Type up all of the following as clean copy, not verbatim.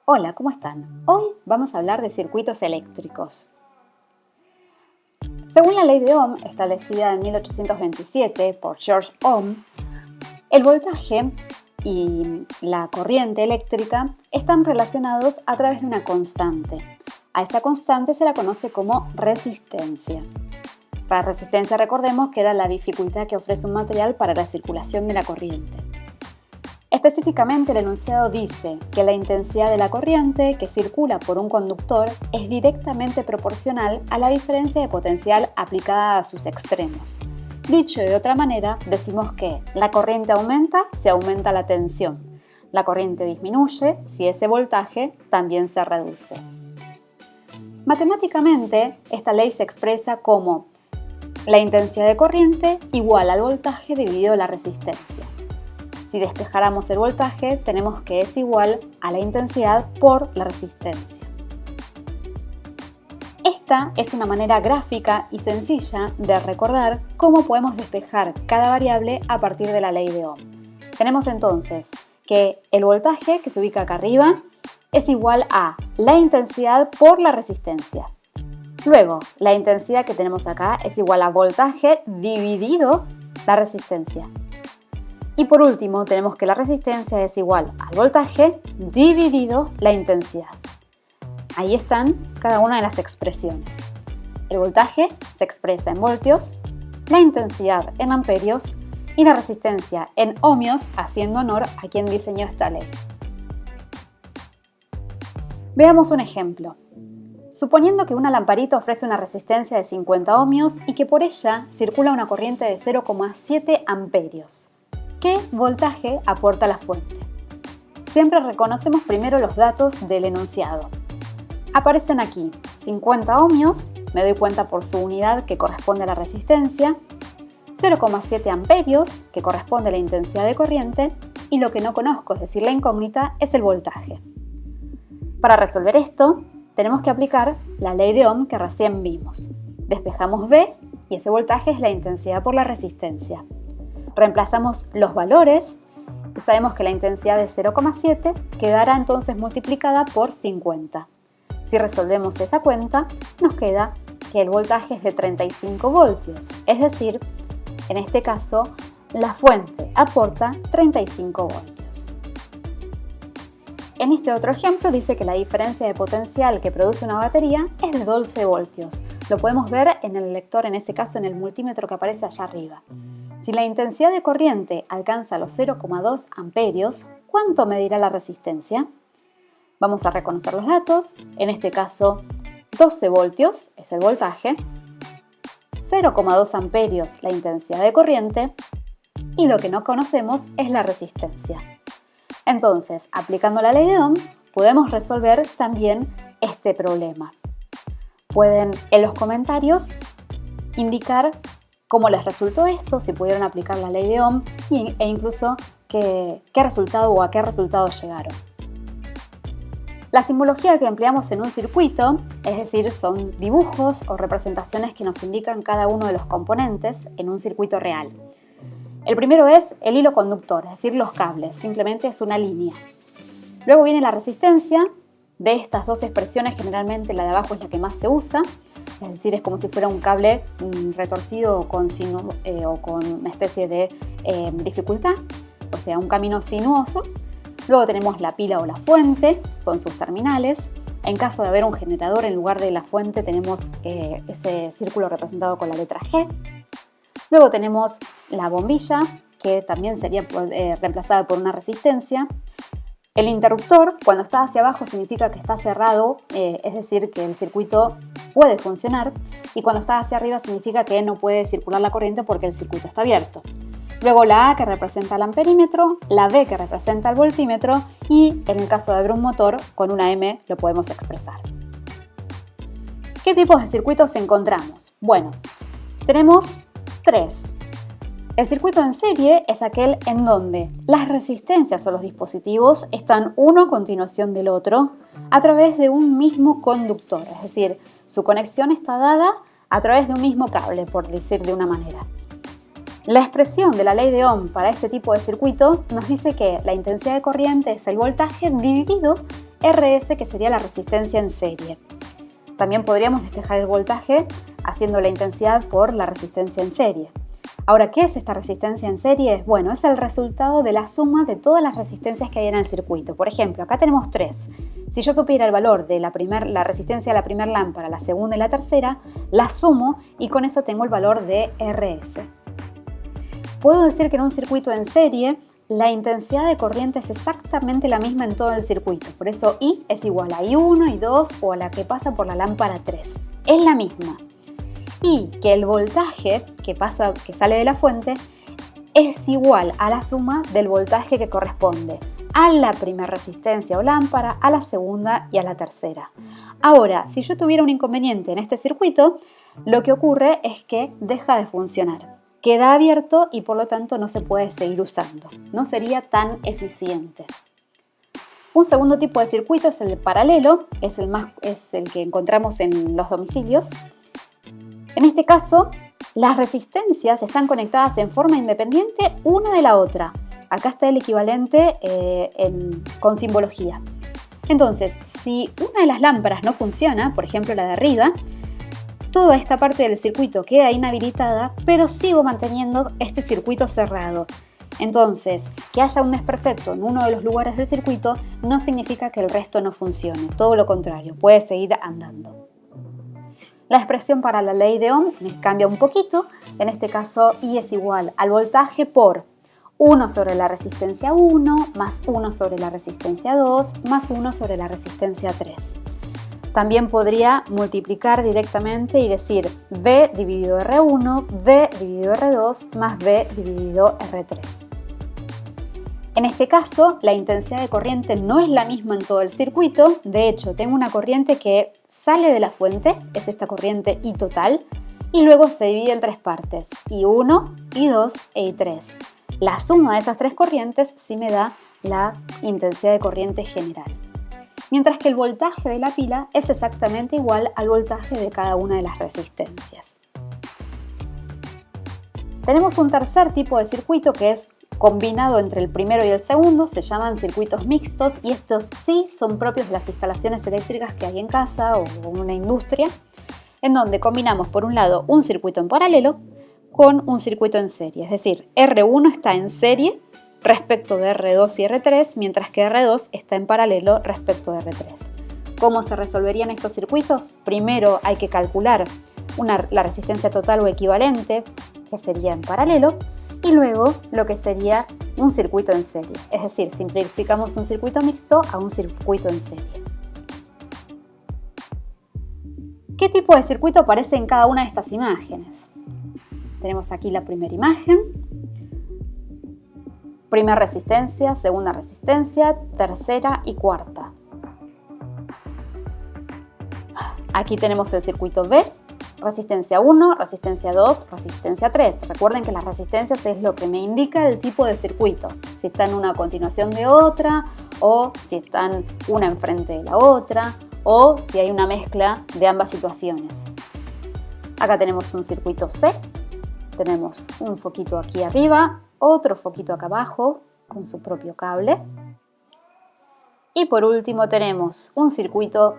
Hola, ¿cómo están? Hoy vamos a hablar de circuitos eléctricos. Según la ley de Ohm, establecida en 1827 por George Ohm, el voltaje y la corriente eléctrica están relacionados a través de una constante. A esa constante se la conoce como resistencia. Para resistencia recordemos que era la dificultad que ofrece un material para la circulación de la corriente. Específicamente, el enunciado dice que la intensidad de la corriente que circula por un conductor es directamente proporcional a la diferencia de potencial aplicada a sus extremos. Dicho de otra manera, decimos que la corriente aumenta si aumenta la tensión. La corriente disminuye si ese voltaje también se reduce. Matemáticamente, esta ley se expresa como la intensidad de corriente igual al voltaje dividido la resistencia. Si despejáramos el voltaje, tenemos que es igual a la intensidad por la resistencia. Esta es una manera gráfica y sencilla de recordar cómo podemos despejar cada variable a partir de la ley de Ohm. Tenemos entonces que el voltaje, que se ubica acá arriba, es igual a la intensidad por la resistencia. Luego, la intensidad que tenemos acá es igual a voltaje dividido la resistencia. Y por último, tenemos que la resistencia es igual al voltaje dividido la intensidad. Ahí están cada una de las expresiones. El voltaje se expresa en voltios, la intensidad en amperios y la resistencia en ohmios, haciendo honor a quien diseñó esta ley. Veamos un ejemplo. Suponiendo que una lamparita ofrece una resistencia de 50 ohmios y que por ella circula una corriente de 0,7 amperios. ¿Qué voltaje aporta la fuente? Siempre reconocemos primero los datos del enunciado. Aparecen aquí 50 ohmios, me doy cuenta por su unidad que corresponde a la resistencia, 0,7 amperios, que corresponde a la intensidad de corriente, y lo que no conozco, es decir, la incógnita, es el voltaje. Para resolver esto, tenemos que aplicar la ley de Ohm que recién vimos. Despejamos V y ese voltaje es la intensidad por la resistencia. Reemplazamos los valores y sabemos que la intensidad de 0,7 quedará entonces multiplicada por 50. Si resolvemos esa cuenta, nos queda que el voltaje es de 35 voltios, es decir, en este caso, la fuente aporta 35 voltios. En este otro ejemplo dice que la diferencia de potencial que produce una batería es de 12 voltios. Lo podemos ver en el lector, en ese caso en el multímetro que aparece allá arriba. Si la intensidad de corriente alcanza los 0,2 amperios, ¿cuánto medirá la resistencia? Vamos a reconocer los datos. En este caso, 12 voltios es el voltaje, 0,2 amperios la intensidad de corriente y lo que no conocemos es la resistencia. Entonces, aplicando la ley de Ohm, podemos resolver también este problema. Pueden en los comentarios indicar cómo les resultó esto, si pudieron aplicar la ley de Ohm e incluso qué resultado o a qué resultado llegaron. La simbología que empleamos en un circuito, es decir, son dibujos o representaciones que nos indican cada uno de los componentes en un circuito real. El primero es el hilo conductor, es decir, los cables, simplemente es una línea. Luego viene la resistencia. De estas dos expresiones, generalmente la de abajo es la que más se usa, es decir, es como si fuera un cable retorcido o con una especie de dificultad, o sea, un camino sinuoso. Luego tenemos la pila o la fuente con sus terminales. En caso de haber un generador, en lugar de la fuente tenemos ese círculo representado con la letra G. Luego tenemos la bombilla, que también sería reemplazada por una resistencia. El interruptor, cuando está hacia abajo, significa que está cerrado, es decir, que el circuito puede funcionar, y cuando está hacia arriba significa que no puede circular la corriente porque el circuito está abierto. Luego la A, que representa el amperímetro, la B, que representa el voltímetro, y en el caso de haber un motor, con una M lo podemos expresar. ¿Qué tipos de circuitos encontramos? Bueno, tenemos 3. El circuito en serie es aquel en donde las resistencias o los dispositivos están uno a continuación del otro a través de un mismo conductor, es decir, su conexión está dada a través de un mismo cable, por decir de una manera. La expresión de la ley de Ohm para este tipo de circuito nos dice que la intensidad de corriente es el voltaje dividido RS, que sería la resistencia en serie. También podríamos despejar el voltaje haciendo la intensidad por la resistencia en serie. Ahora, ¿qué es esta resistencia en serie? Bueno, es el resultado de la suma de todas las resistencias que hay en el circuito. Por ejemplo, acá tenemos 3. Si yo supiera el valor de la resistencia de la primera lámpara, la segunda y la tercera, la sumo y con eso tengo el valor de RS. Puedo decir que en un circuito en serie, la intensidad de corriente es exactamente la misma en todo el circuito. Por eso I es igual a I1, I2 o a la que pasa por la lámpara 3. Es la misma. Y que el voltaje que sale de la fuente es igual a la suma del voltaje que corresponde a la primera resistencia o lámpara, a la segunda y a la tercera. Ahora, si yo tuviera un inconveniente en este circuito, lo que ocurre es que deja de funcionar. Queda abierto y por lo tanto no se puede seguir usando. No sería tan eficiente. Un segundo tipo de circuito es el paralelo, es el que encontramos en los domicilios. En este caso, las resistencias están conectadas en forma independiente una de la otra. Acá está el equivalente con simbología. Entonces, si una de las lámparas no funciona, por ejemplo la de arriba, toda esta parte del circuito queda inhabilitada, pero sigo manteniendo este circuito cerrado. Entonces, que haya un desperfecto en uno de los lugares del circuito no significa que el resto no funcione, todo lo contrario, puede seguir andando. La expresión para la ley de Ohm cambia un poquito, en este caso I es igual al voltaje por 1 sobre la resistencia 1 más 1 sobre la resistencia 2 más 1 sobre la resistencia 3. También podría multiplicar directamente y decir V dividido R1, V dividido R2 más V dividido R3. En este caso, la intensidad de corriente no es la misma en todo el circuito. De hecho, tengo una corriente que sale de la fuente, es esta corriente I total, y luego se divide en 3 partes, I1, I2 e I3. La suma de esas 3 corrientes sí me da la intensidad de corriente general. Mientras que el voltaje de la pila es exactamente igual al voltaje de cada una de las resistencias. Tenemos un tercer tipo de circuito que es combinado entre el primero y el segundo, se llaman circuitos mixtos y estos sí son propios de las instalaciones eléctricas que hay en casa o en una industria, en donde combinamos por un lado un circuito en paralelo con un circuito en serie, es decir, R1 está en serie respecto de R2 y R3, mientras que R2 está en paralelo respecto de R3. ¿Cómo se resolverían estos circuitos? Primero hay que calcular la resistencia total o equivalente, que sería en paralelo, y luego lo que sería un circuito en serie. Es decir, simplificamos un circuito mixto a un circuito en serie. ¿Qué tipo de circuito aparece en cada una de estas imágenes? Tenemos aquí la primera imagen. Primera resistencia, segunda resistencia, tercera y cuarta. Aquí tenemos el circuito B, resistencia 1, resistencia 2, resistencia 3. Recuerden que las resistencias es lo que me indica el tipo de circuito. Si están una a continuación de otra, o si están una enfrente de la otra, o si hay una mezcla de ambas situaciones. Acá tenemos un circuito C, tenemos un foquito aquí arriba, otro foquito acá abajo con su propio cable. Y por último tenemos un circuito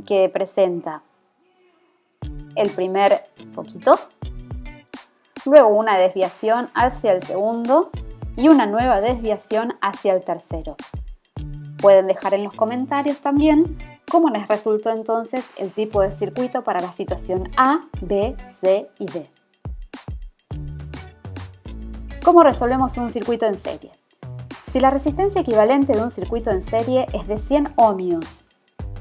que presenta el primer foquito, luego una desviación hacia el segundo y una nueva desviación hacia el tercero. Pueden dejar en los comentarios también cómo les resultó entonces el tipo de circuito para la situación A, B, C y D. ¿Cómo resolvemos un circuito en serie? Si la resistencia equivalente de un circuito en serie es de 100 ohmios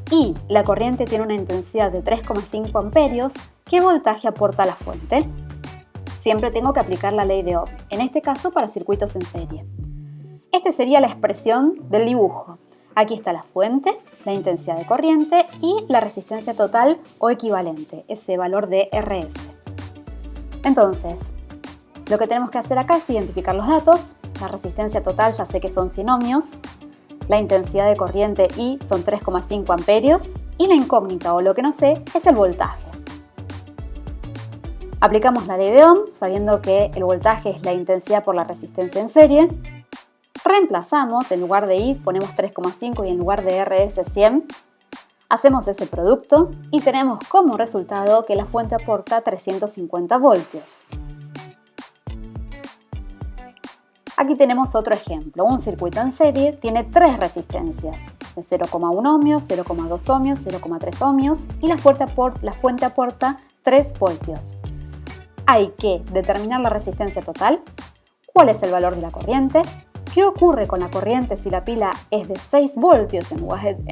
y la corriente tiene una intensidad de 3,5 amperios, ¿qué voltaje aporta la fuente? Siempre tengo que aplicar la ley de Ohm, en este caso para circuitos en serie. Esta sería la expresión del dibujo. Aquí está la fuente, la intensidad de corriente y la resistencia total o equivalente, ese valor de RS. Entonces, lo que tenemos que hacer acá es identificar los datos. La resistencia total ya sé que son 100 ohmios, la intensidad de corriente I son 3,5 amperios y la incógnita o lo que no sé es el voltaje. Aplicamos la ley de Ohm sabiendo que el voltaje es la intensidad por la resistencia en serie. Reemplazamos, en lugar de I ponemos 3,5 y en lugar de RS 100, hacemos ese producto y tenemos como resultado que la fuente aporta 350 voltios. Aquí tenemos otro ejemplo. Un circuito en serie tiene tres resistencias de 0,1 ohmios, 0,2 ohmios, 0,3 ohmios y la fuente aporta 3 voltios. Hay que determinar la resistencia total, cuál es el valor de la corriente, qué ocurre con la corriente si la pila es de 6 voltios en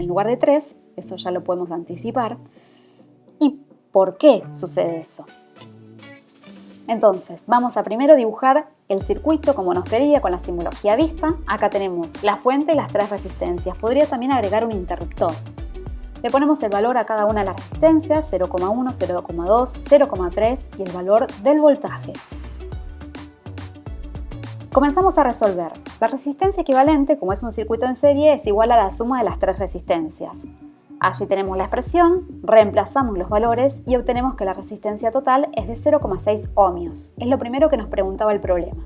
lugar de 3, eso ya lo podemos anticipar, y por qué sucede eso. Entonces, vamos a primero dibujar el circuito como nos pedía con la simbología vista. Acá tenemos la fuente y las tres resistencias. Podría también agregar un interruptor. Le ponemos el valor a cada una de las resistencias, 0,1, 0,2, 0,3 y el valor del voltaje. Comenzamos a resolver. La resistencia equivalente, como es un circuito en serie, es igual a la suma de las tres resistencias. Allí tenemos la expresión, reemplazamos los valores y obtenemos que la resistencia total es de 0,6 ohmios. Es lo primero que nos preguntaba el problema.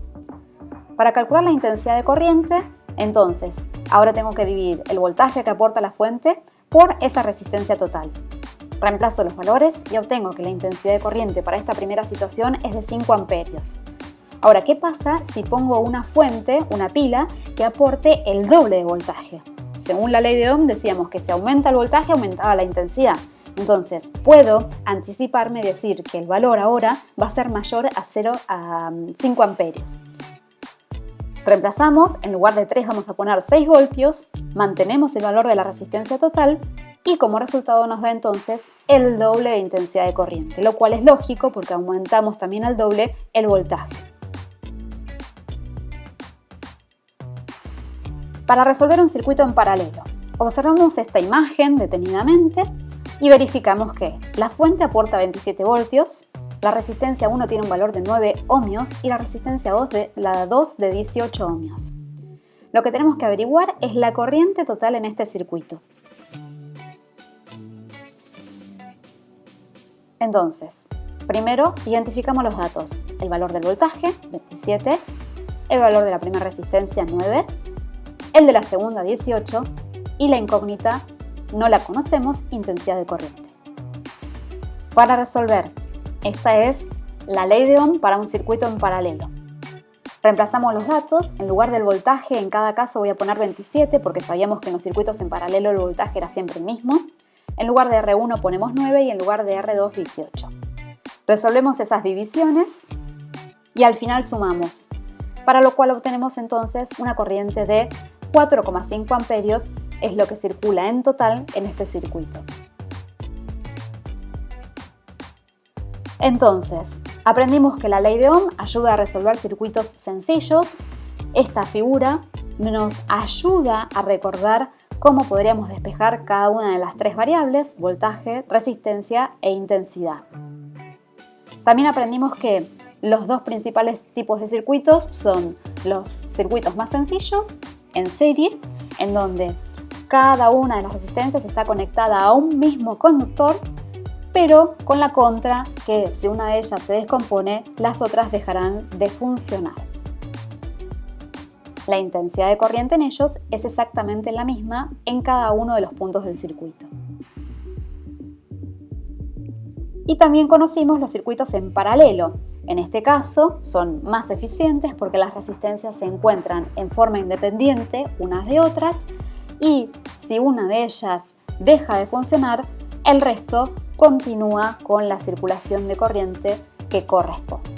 Para calcular la intensidad de corriente, entonces, ahora tengo que dividir el voltaje que aporta la fuente por esa resistencia total. Reemplazo los valores y obtengo que la intensidad de corriente para esta primera situación es de 5 amperios. Ahora, ¿qué pasa si pongo una fuente, una pila, que aporte el doble de voltaje? Según la ley de Ohm decíamos que si aumenta el voltaje, aumentaba la intensidad. Entonces, puedo anticiparme y decir que el valor ahora va a ser mayor a 5 amperios. Reemplazamos, en lugar de 3 vamos a poner 6 voltios, mantenemos el valor de la resistencia total y como resultado nos da entonces el doble de intensidad de corriente, lo cual es lógico porque aumentamos también al doble el voltaje. Para resolver un circuito en paralelo, observamos esta imagen detenidamente y verificamos que la fuente aporta 27 voltios, la resistencia 1 tiene un valor de 9 ohmios y la resistencia 2 de 18 ohmios. Lo que tenemos que averiguar es la corriente total en este circuito. Entonces, primero identificamos los datos, el valor del voltaje, 27, el valor de la primera resistencia, 9, el de la segunda, 18, y la incógnita, no la conocemos, intensidad de corriente. Para resolver, esta es la ley de Ohm para un circuito en paralelo. Reemplazamos los datos, en lugar del voltaje, en cada caso voy a poner 27 porque sabíamos que en los circuitos en paralelo el voltaje era siempre el mismo. En lugar de R1 ponemos 9 y en lugar de R2, 18. Resolvemos esas divisiones y al final sumamos, para lo cual obtenemos entonces una corriente de 4,5 amperios, es lo que circula en total en este circuito. Entonces, aprendimos que la ley de Ohm ayuda a resolver circuitos sencillos. Esta figura nos ayuda a recordar cómo podríamos despejar cada una de las tres variables, voltaje, resistencia e intensidad. También aprendimos que los dos principales tipos de circuitos son los circuitos más sencillos, en serie, en donde cada una de las resistencias está conectada a un mismo conductor, pero con la contra que si una de ellas se descompone, las otras dejarán de funcionar. La intensidad de corriente en ellos es exactamente la misma en cada uno de los puntos del circuito. Y también conocimos los circuitos en paralelo. En este caso son más eficientes porque las resistencias se encuentran en forma independiente unas de otras y si una de ellas deja de funcionar, el resto continúa con la circulación de corriente que corresponde.